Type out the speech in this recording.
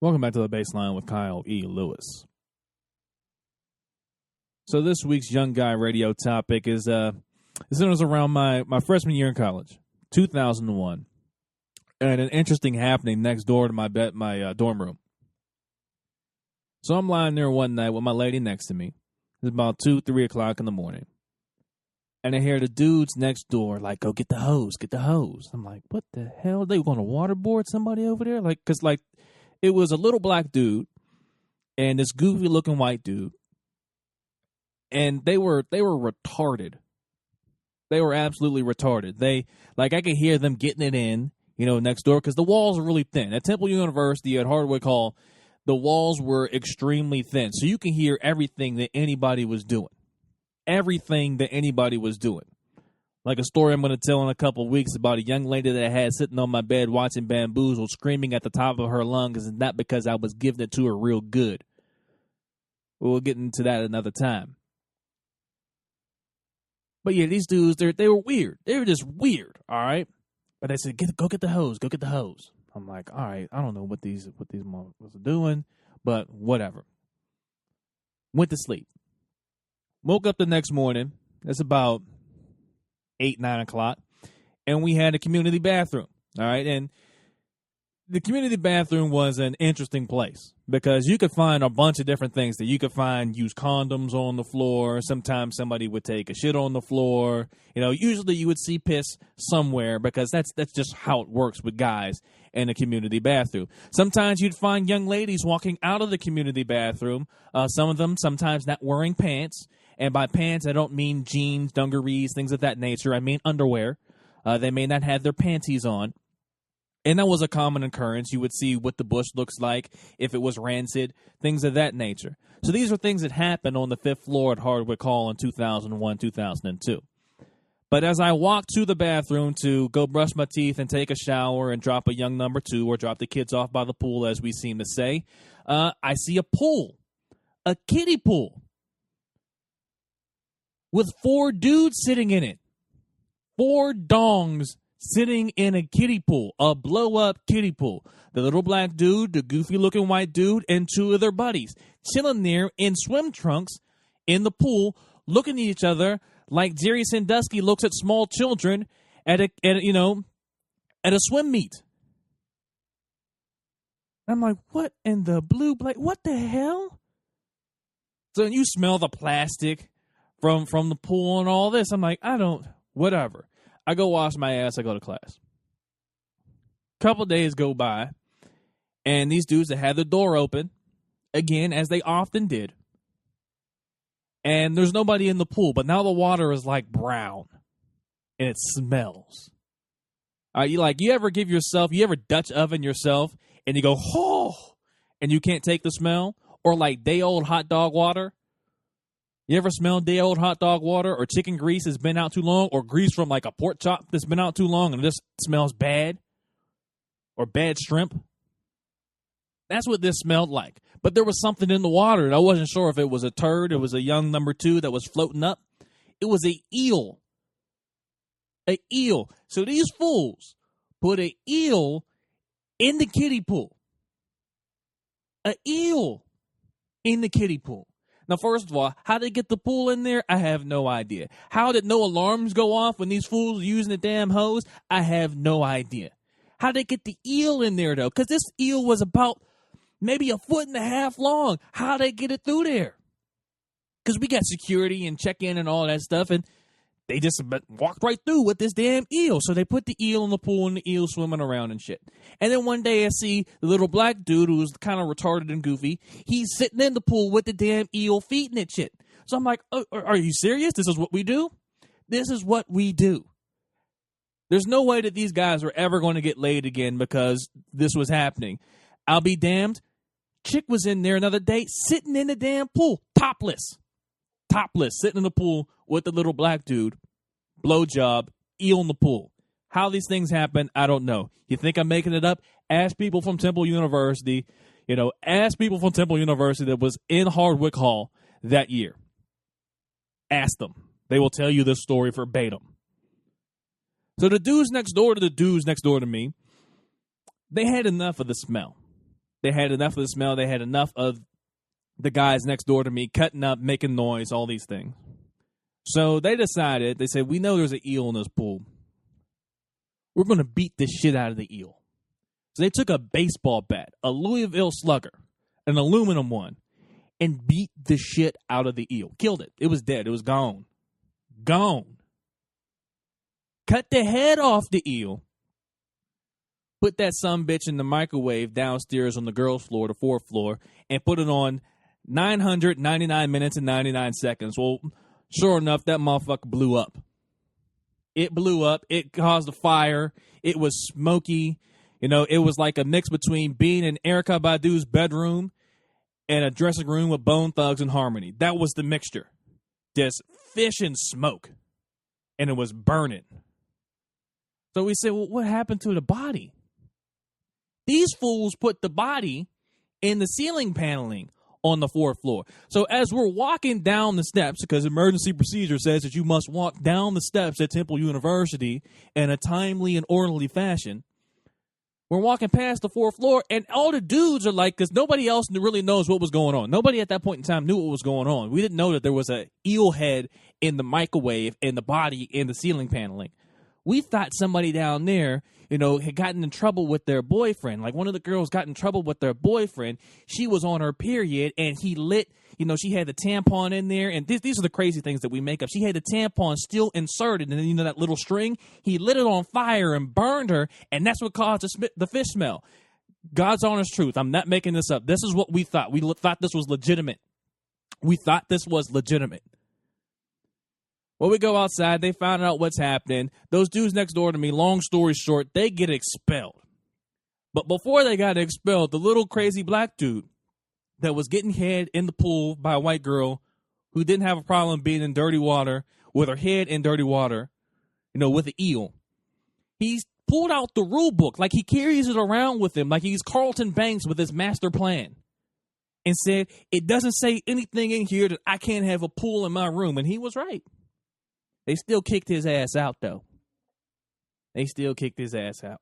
Welcome back to the Baseline with Kyle E. Lewis. So this week's Young Guy Radio topic is centers around my freshman year in college, 2001, and an interesting happening next door to my dorm room. So I'm lying there one night with my lady next to me. It's about 2, 3 o'clock in the morning. And I hear the dudes next door, like, go get the hose, get the hose. I'm like, what the hell? Are they going to waterboard somebody over there? Because it was a little black dude and this goofy looking white dude. And they were retarded. They were absolutely retarded. I could hear them getting it in, next door, because the walls are really thin. At Temple University, at Hardwick Hall, the walls were extremely thin. So you can hear everything that anybody was doing. Everything that anybody was doing. Like a story I'm going to tell in a couple of weeks about a young lady that I had sitting on my bed watching Bamboozle, screaming at the top of her lungs, and not because I was giving it to her real good. We'll get into that another time. But yeah, these dudes, they were weird. They were just weird, all right? But they said, go get the hose, go get the hose. I'm like, all right, I don't know what these motherfuckers are doing, but whatever. Went to sleep. Woke up the next morning. It's about 8, 9 o'clock, and we had a community bathroom, all right? And the community bathroom was an interesting place because you could find a bunch of different things that you could find used condoms on the floor. Sometimes somebody would take a shit on the floor. Usually you would see piss somewhere because that's just how it works with guys in a community bathroom. Sometimes you'd find young ladies walking out of the community bathroom, some of them sometimes not wearing pants. And by pants, I don't mean jeans, dungarees, things of that nature. I mean underwear. They may not have their panties on. And that was a common occurrence. You would see what the bush looks like, if it was rancid, things of that nature. So these are things that happened on the 5th floor at Hardwick Hall in 2001, 2002. But as I walked to the bathroom to go brush my teeth and take a shower and drop a young number 2 or drop the kids off by the pool, as we seem to say, I see a pool, a kiddie pool, with 4 dudes sitting in it. 4 dongs sitting in a kiddie pool, a blow-up kiddie pool. The little black dude, the goofy-looking white dude, and 2 of their buddies chilling there in swim trunks in the pool, looking at each other like Jerry Sandusky looks at small children at a swim meet. I'm like, what in the blue black? What the hell? So you smell the plastic from the pool and all this. I'm like, whatever. I go wash my ass, I go to class. Couple days go by, and these dudes that had the door open, again, as they often did, and there's nobody in the pool, but now the water is like brown, and it smells. You ever Dutch oven yourself, and you go, oh, and you can't take the smell? Or like day-old hot dog water? You ever smell day-old hot dog water, or chicken grease has been out too long, or grease from like a pork chop that's been out too long and it just smells bad? Or bad shrimp? That's what this smelled like. But there was something in the water, and I wasn't sure if it was a turd, it was a young number 2 that was floating up. It was a eel. A eel. So these fools put an eel in the kiddie pool. A eel in the kiddie pool. Now, first of all, how they get the pool in there, I have no idea. How did no alarms go off when these fools were using the damn hose? I have no idea. How did they get the eel in there, though? Because this eel was about maybe 1.5 feet long. How did they get it through there? Because we got security and check-in and all that stuff, and they just walked right through with this damn eel. So they put the eel in the pool and the eel swimming around and shit. And then one day I see the little black dude who's kind of retarded and goofy. He's sitting in the pool with the damn eel feeding it shit. So I'm like, oh, are you serious? This is what we do? This is what we do. There's no way that these guys are ever going to get laid again because this was happening. I'll be damned. Chick was in there another day sitting in the damn pool, topless, sitting in the pool with the little black dude, blowjob, eel in the pool. How these things happen, I don't know. You think I'm making it up? Ask people from Temple University. Ask people from Temple University that was in Hardwick Hall that year. Ask them. They will tell you this story verbatim. So the dudes next door to me, they had enough of the smell. They had enough of the smell. They had enough of the guys next door to me cutting up, making noise, all these things. So they decided, they said, we know there's an eel in this pool. We're going to beat the shit out of the eel. So they took a baseball bat, a Louisville Slugger, an aluminum one, and beat the shit out of the eel. Killed it. It was dead. It was gone. Gone. Cut the head off the eel. Put that sumbitch in the microwave downstairs on the girls' floor, the fourth floor, and put it on 999 minutes and 99 seconds. Well, sure enough, that motherfucker blew up. It blew up. It caused a fire. It was smoky. You know, it was like a mix between being in Erykah Badu's bedroom and a dressing room with Bone Thugs and Harmony. That was the mixture. Just fish and smoke. And it was burning. So we said, well, what happened to the body? These fools put the body in the ceiling paneling on the fourth floor. So as we're walking down the steps, because emergency procedure says that you must walk down the steps at Temple University in a timely and orderly fashion, we're walking past the fourth floor, and all the dudes are like, because nobody else really knows what was going on. Nobody at that point in time knew what was going on. We didn't know that there was an eel head in the microwave and the body in the ceiling paneling. We thought somebody down there, you know, had gotten in trouble with their boyfriend. Like one of the girls got in trouble with their boyfriend. She was on her period, and he lit, you know, she had the tampon in there. And these are the crazy things that we make up. She had the tampon still inserted, and then, you know, that little string. He lit it on fire and burned her, and that's what caused the fish smell. God's honest truth. I'm not making this up. This is what we thought. We thought this was legitimate. We thought this was legitimate. Well, we go outside. They found out what's happening. Those dudes next door to me, long story short, they get expelled. But before they got expelled, the little crazy black dude that was getting head in the pool by a white girl who didn't have a problem being in dirty water, with her head in dirty water, you know, with an eel, he's pulled out the rule book like he carries it around with him, like he's Carlton Banks with his master plan, and said, it doesn't say anything in here that I can't have a pool in my room. And he was right. They still kicked his ass out, though. They still kicked his ass out.